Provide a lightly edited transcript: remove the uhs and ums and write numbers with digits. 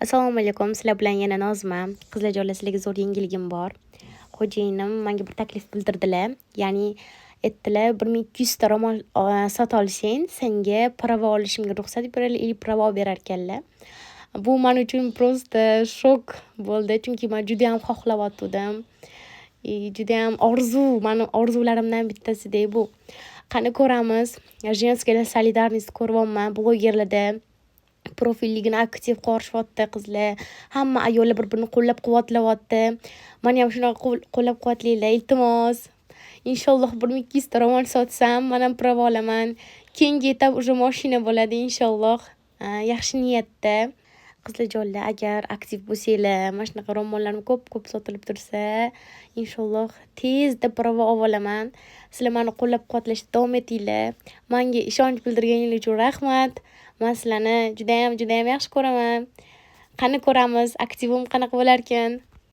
Assalomu alaykum. Sizlar bilan yana Nozma. Qizlarjonlar, sizlarga zo'r yangiligim bor. Xo'jayinim menga bir taklif bildirdilar. Ya'ni aytdilar, 1200 ta ro'mol sota olsang, senga prava olishimga ruxsat beradilar, или prava berar ekanlar. Bu men uchun просто shok bo'ldi, chunki men juda ham xohlayotgandim. Juda ham mani orzularimdan bittasi bu. Qani ko'ramiz. Женская solidarность ko'ryapman blogerlarda. Profilligini aktiv qo'rishyapti qizlar. Hamma ayollar bir-birini qo'llab-quvvatlayapti. Meni ham shunaqa qo'llab-quvvatlanglar, iltimos. Inshaalloh 1200 ta ro'mol sotsam, men ham prava olaman. Keyingi etap уже mashina bo'ladi inshaalloh. Yaxshi niyatda. Qizlarjonlar, agar aktiv bo'lsanglar, mana shunaqa ro'mollarim ko'p sotilib tursa, inshaalloh tezda prava olaman. Sizlar meni qo'llab-quvvatlashda davom etinglar. Menga ishonch bildirganingiz uchun rahmat. Men sizlarni juda ham yaxshi ko'raman. Qani ko'ramiz, aktivim qanaqa bo'lar ekan?